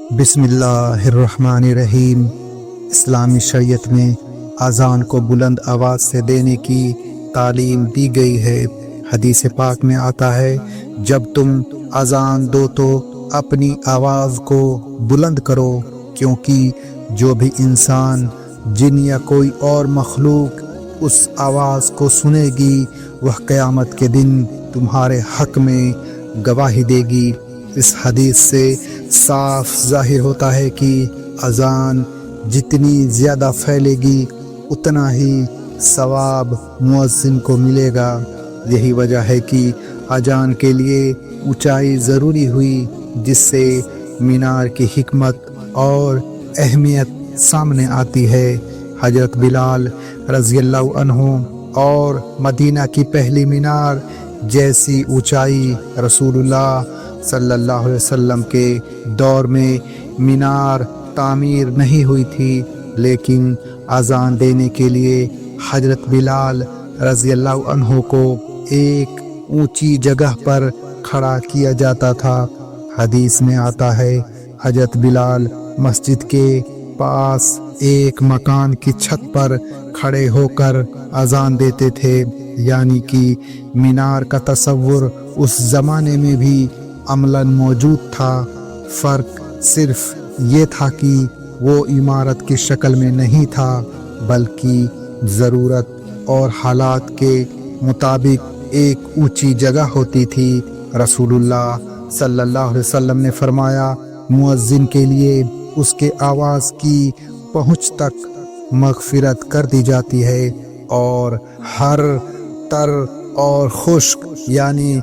بسم اللہ الرحمن الرحیم۔ اسلامی شریعت میں اذان کو بلند آواز سے دینے کی تعلیم دی گئی ہے۔ حدیث پاک میں آتا ہے، جب تم اذان دو تو اپنی آواز کو بلند کرو، کیونکہ جو بھی انسان، جن یا کوئی اور مخلوق اس آواز کو سنے گی، وہ قیامت کے دن تمہارے حق میں گواہی دے گی۔ اس حدیث سے صاف ظاہر ہوتا ہے کہ اذان جتنی زیادہ پھیلے گی اتنا ہی ثواب مؤذن کو ملے گا۔ یہی وجہ ہے کہ اذان کے لیے اونچائی ضروری ہوئی، جس سے مینار کی حکمت اور اہمیت سامنے آتی ہے۔ حضرت بلال رضی اللہ عنہ اور مدینہ کی پہلی مینار جیسی اونچائی رسول اللہ صلی اللہ علیہ وسلم کے دور میں مینار تعمیر نہیں ہوئی تھی، لیکن اذان دینے کے لیے حضرت بلال رضی اللہ عنہ کو ایک اونچی جگہ پر کھڑا کیا جاتا تھا۔ حدیث میں آتا ہے، حضرت بلال مسجد کے پاس ایک مکان کی چھت پر کھڑے ہو کر اذان دیتے تھے، یعنی کہ مینار کا تصور اس زمانے میں بھی عملاً موجود تھا۔ فرق صرف یہ تھا کہ وہ عمارت کی شکل میں نہیں تھا، بلکہ ضرورت اور حالات کے مطابق ایک اونچی جگہ ہوتی تھی۔ رسول اللہ صلی اللہ علیہ وسلم نے فرمایا، مؤذن کے لیے اس کے آواز کی پہنچ تک مغفرت کر دی جاتی ہے، اور ہر تر اور خشک یعنی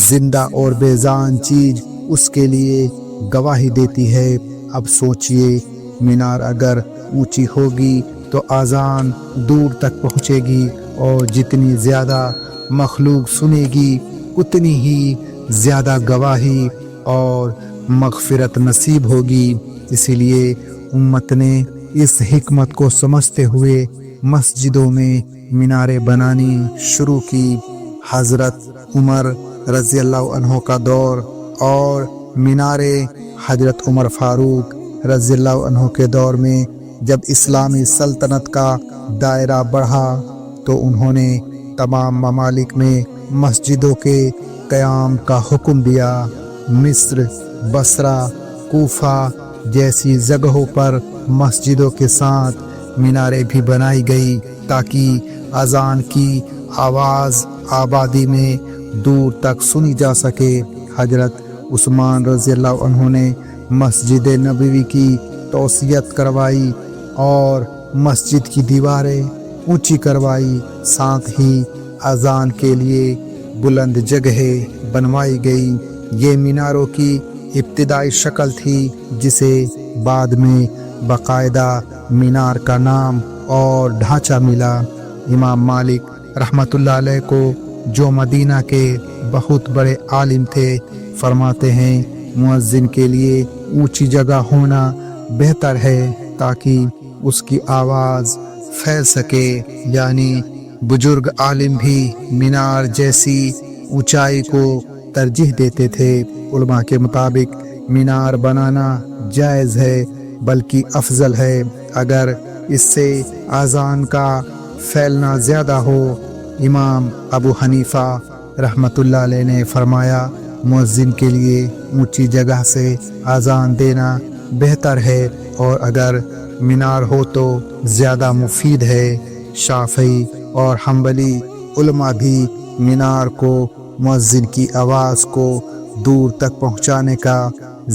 زندہ اور بے جان چیز اس کے لیے گواہی دیتی ہے۔ اب سوچئے، مینار اگر اونچی ہوگی تو اذان دور تک پہنچے گی، اور جتنی زیادہ مخلوق سنے گی اتنی ہی زیادہ گواہی اور مغفرت نصیب ہوگی۔ اسی لیے امت نے اس حکمت کو سمجھتے ہوئے مسجدوں میں میناریں بنانی شروع کی۔ حضرت عمر رضی اللہ عنہ کا دور اور میناریں حضرت عمر فاروق رضی اللہ عنہ کے دور میں جب اسلامی سلطنت کا دائرہ بڑھا تو انہوں نے تمام ممالک میں مسجدوں کے قیام کا حکم دیا۔ مصر، بصرہ، کوفہ جیسی جگہوں پر مسجدوں کے ساتھ میناریں بھی بنائی گئی، تاکہ اذان کی آواز آبادی میں دور تک سنی جا سکے۔ حضرت عثمان رضی اللہ عنہ نے مسجد نبوی کی توسیع کروائی اور مسجد کی دیواریں اونچی کروائی، ساتھ ہی اذان کے لیے بلند جگہیں بنوائی گئی۔ یہ میناروں کی ابتدائی شکل تھی، جسے بعد میں باقاعدہ مینار کا نام اور ڈھانچہ ملا۔ امام مالک رحمۃ اللہ علیہ کو، جو مدینہ کے بہت بڑے عالم تھے، فرماتے ہیں، مؤذن کے لیے اونچی جگہ ہونا بہتر ہے تاکہ اس کی آواز پھیل سکے، یعنی بزرگ عالم بھی مینار جیسی اونچائی کو ترجیح دیتے تھے۔ علماء کے مطابق مینار بنانا جائز ہے، بلکہ افضل ہے اگر اس سے اذان کا پھیلنا زیادہ ہو۔ امام ابو حنیفہ رحمۃ اللہ علیہ نے فرمایا، مؤذن کے لیے اونچی جگہ سے اذان دینا بہتر ہے، اور اگر مینار ہو تو زیادہ مفید ہے۔ شافعی اور حنبلی علماء بھی مینار کو مؤذن کی آواز کو دور تک پہنچانے کا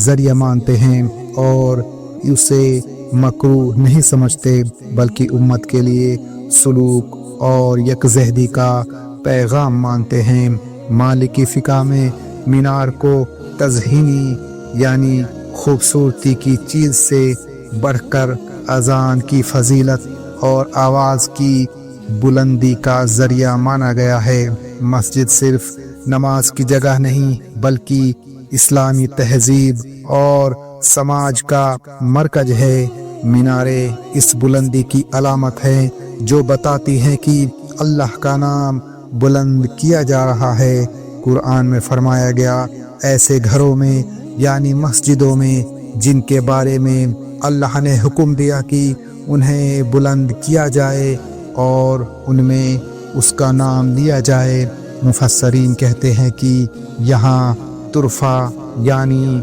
ذریعہ مانتے ہیں، اور اسے مکروہ نہیں سمجھتے، بلکہ امت کے لیے سلوک اور یکجہتی کا پیغام مانتے ہیں۔ مالکی فقہ میں مینار کو تزئینی یعنی خوبصورتی کی چیز سے بڑھ کر اذان کی فضیلت اور آواز کی بلندی کا ذریعہ مانا گیا ہے۔ مسجد صرف نماز کی جگہ نہیں، بلکہ اسلامی تہذیب اور سماج کا مرکز ہے۔ میناریں اس بلندی کی علامت ہے جو بتاتی ہیں کہ اللہ کا نام بلند کیا جا رہا ہے۔ قرآن میں فرمایا گیا، ایسے گھروں میں یعنی مسجدوں میں جن کے بارے میں اللہ نے حکم دیا کہ انہیں بلند کیا جائے اور ان میں اس کا نام لیا جائے۔ مفسرین کہتے ہیں کہ یہاں ترفع یعنی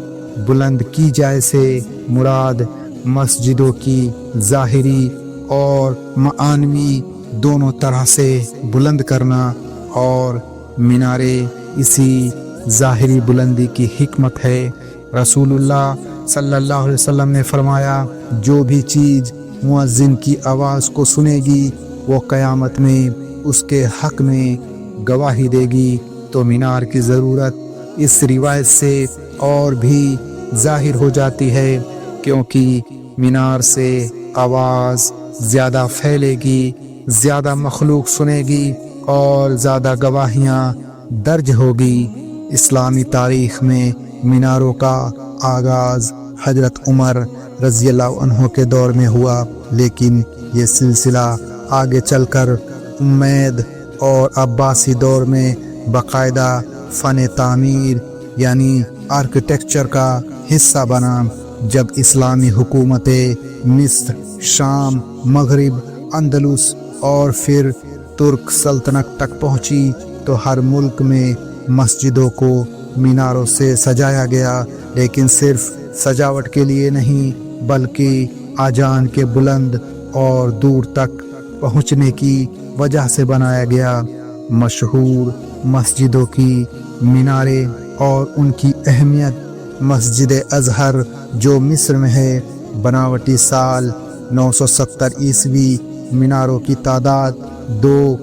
بلند کی جائے سے مراد مسجدوں کی ظاہری اور معنوی دونوں طرح سے بلند کرنا اور مینارے اسی ظاہری بلندی کی حکمت ہے۔ رسول اللہ صلی اللہ علیہ وسلم نے فرمایا، جو بھی چیز مؤذن کی آواز کو سنے گی وہ قیامت میں اس کے حق میں گواہی دے گی۔ تو مینار کی ضرورت اس روایت سے اور بھی ظاہر ہو جاتی ہے، کیونکہ مینار سے آواز زیادہ پھیلے گی، زیادہ مخلوق سنے گی اور زیادہ گواہیاں درج ہوگی۔ اسلامی تاریخ میں میناروں کا آغاز حضرت عمر رضی اللہ عنہ کے دور میں ہوا، لیکن یہ سلسلہ آگے چل کر امید اور عباسی دور میں باقاعدہ فن تعمیر یعنی آرکیٹیکچر کا حصہ بنا۔ جب اسلامی حکومتیں مصر، شام، مغرب، اندلس اور پھر ترک سلطنت تک پہنچی تو ہر ملک میں مسجدوں کو میناروں سے سجایا گیا، لیکن صرف سجاوٹ کے لیے نہیں بلکہ اذان کے بلند اور دور تک پہنچنے کی وجہ سے بنایا گیا۔ مشہور مسجدوں کی میناریں اور ان کی اہمیت۔ مسجد ازہر جو مصر میں ہے، بناوٹی سال 970 عیسوی، میناروں کی تعداد 2۔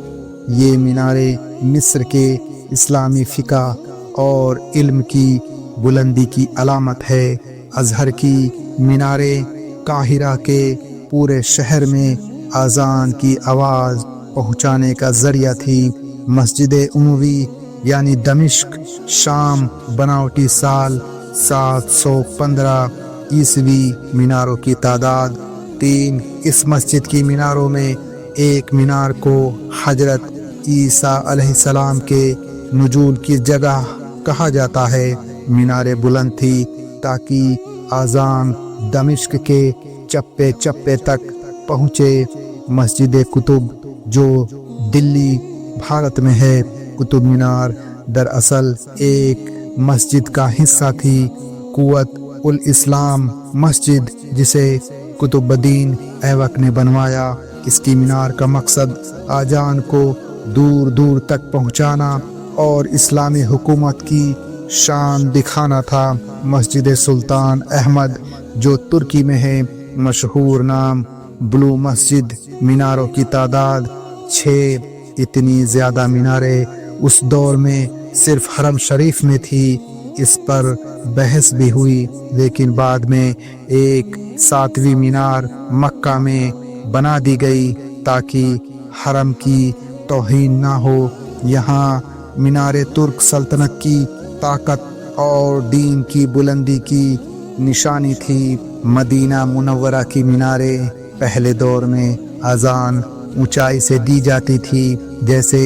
یہ میناریں مصر کے اسلامی فقہ اور علم کی بلندی کی علامت ہے۔ ازہر کی میناریں قاہرہ کے پورے شہر میں اذان کی آواز پہنچانے کا ذریعہ تھی۔ مسجد اموی یعنی دمشق، شام، بناوٹی سال 715 عیسوی، میناروں کی تعداد 3۔ اس مسجد کی میناروں میں ایک مینار کو حضرت عیسیٰ علیہ السلام کے نزول کی جگہ کہا جاتا ہے۔ میناریں بلند تھی تاکہ اذان دمشق کے چپے چپے تک پہنچے۔ مسجد قطب جو دلی بھارت میں ہے، قطب مینار دراصل ایک مسجد کا حصہ تھی۔ قوت الاسلام مسجد جسے قطب الدین ایبک نے بنوایا، اس کی مینار کا مقصد اذان کو دور دور تک پہنچانا اور اسلامی حکومت کی شان دکھانا تھا۔ مسجد سلطان احمد جو ترکی میں ہے، مشہور نام بلو مسجد، میناروں کی تعداد 6۔ اتنی زیادہ میناریں اس دور میں صرف حرم شریف میں تھی۔ اس پر بحث بھی ہوئی، لیکن بعد میں ایک 7ویں مینار مکہ میں بنا دی گئی تاکہ حرم کی توہین نہ ہو۔ یہاں میناریں ترک سلطنت کی طاقت اور دین کی بلندی کی نشانی تھی۔ مدینہ منورہ کی میناریں پہلے دور میں اذان اونچائی سے دی جاتی تھی، جیسے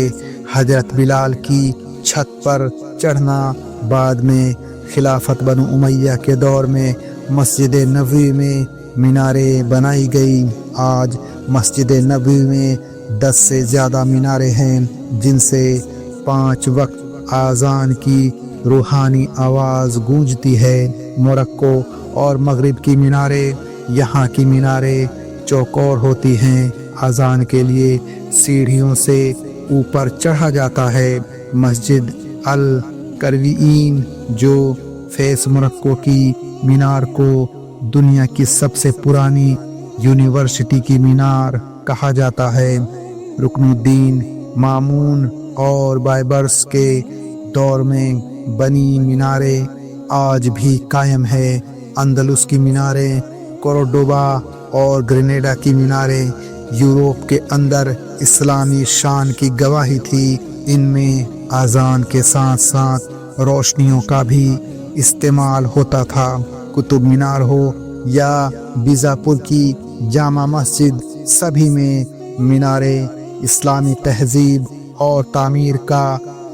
حضرت بلال کی چھت پر چڑھنا۔ بعد میں خلافت بنو امیہ کے دور میں مسجد نبوی میں میناریں بنائی گئی۔ آج مسجد نبوی میں 10 سے زیادہ میناریں ہیں، جن سے 5 وقت اذان کی روحانی آواز گونجتی ہے۔ موروکو اور مغرب کی میناریں، یہاں کی میناریں چوکور ہوتی ہیں۔ اذان کے لیے سیڑھیوں سے اوپر چڑھا جاتا ہے۔ مسجد القرویین جو فیس موروکو کی مینار کو دنیا کی سب سے پرانی یونیورسٹی کی مینار کہا جاتا ہے۔ رکن الدین مامون اور بائبرس کے دور میں بنی میناریں آج بھی قائم ہے۔ اندلس کی میناریں، کوردوبا اور گرینیڈا کی میناریں یورپ کے اندر اسلامی شان کی گواہی تھی۔ ان میں اذان کے ساتھ ساتھ روشنیوں کا بھی استعمال ہوتا تھا۔ قطب مینار ہو یا بیزاپور کی جامع مسجد، سبھی میں میناریں اسلامی تہذیب اور تعمیر کا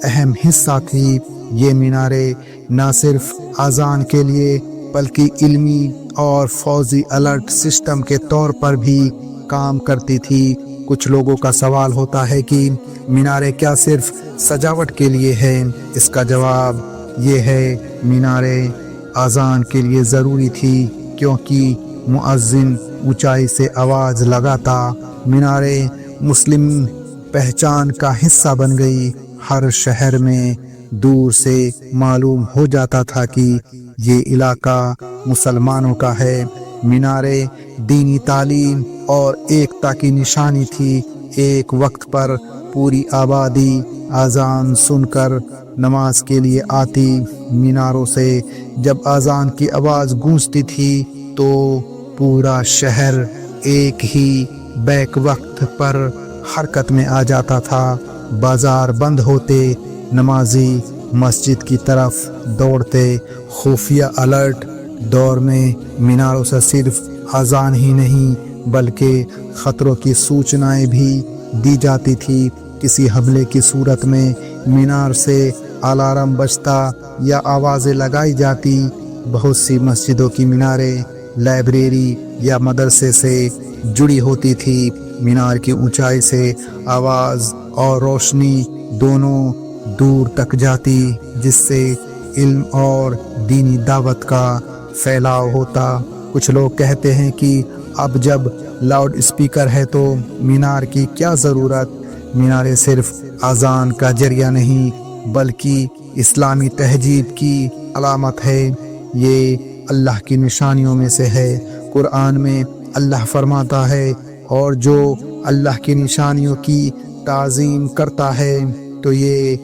اہم حصہ تھی۔ یہ میناریں نہ صرف اذان کے لیے بلکہ علمی اور فوجی الرٹ سسٹم کے طور پر بھی کام کرتی تھی۔ کچھ لوگوں کا سوال ہوتا ہے کہ میناریں کیا صرف سجاوٹ کے لیے ہیں؟ اس کا جواب یہ ہے، میناریں اذان کے لیے ضروری تھی کیونکہ مؤذن اونچائی سے آواز لگاتا۔ میناریں مسلم پہچان کا حصہ بن گئی۔ ہر شہر میں دور سے معلوم ہو جاتا تھا کہ یہ علاقہ مسلمانوں کا ہے۔ میناریں دینی تعلیم اور ایکتا کی نشانی تھی۔ ایک وقت پر پوری آبادی اذان سن کر نماز کے لیے آتی۔ میناروں سے جب اذان کی آواز گونجتی تھی تو پورا شہر ایک ہی بیک وقت پر حرکت میں آ جاتا تھا۔ بازار بند ہوتے، نمازی مسجد کی طرف دوڑتے۔ خفیہ الرٹ دور میں میناروں سے صرف اذان ہی نہیں بلکہ خطروں کی سوچنائیں بھی دی جاتی تھی۔ کسی حملے کی صورت میں مینار سے الارم بجتا یا آوازیں لگائی جاتی۔ بہت سی مسجدوں کی میناریں لائبریری یا مدرسے سے جڑی ہوتی تھی۔ مینار کی اونچائی سے آواز اور روشنی دونوں دور تک جاتی، جس سے علم اور دینی دعوت کا پھیلاؤ ہوتا۔ کچھ لوگ کہتے ہیں کہ اب جب لاؤڈ اسپیکر ہے تو مینار کی کیا ضرورت؟ میناریں صرف اذان کا ذریعہ نہیں بلکہ اسلامی تہذیب کی علامت ہے۔ یہ اللہ کی نشانیوں میں سے ہے۔ قرآن میں اللہ فرماتا ہے، اور جو اللہ کی نشانیوں کی تعظیم کرتا ہے تو یہ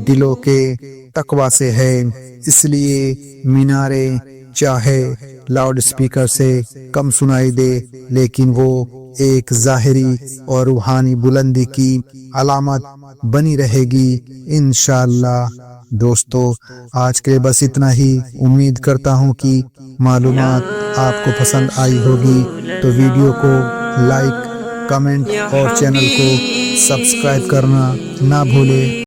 دلوں کے تقوی سے ہے۔ اس لیے میناریں چاہے لاؤڈ اسپیکر سے کم سنائی دے لیکن وہ ایک ظاہری اور روحانی بلندی کی علامت بنی رہے گی انشاءاللہ۔ دوستو، آج کے بس اتنا ہی۔ امید کرتا ہوں کہ معلومات آپ کو پسند آئی ہوگی، تو ویڈیو کو لائک، کمنٹ اور چینل کو سبسکرائب کرنا نہ بھولے۔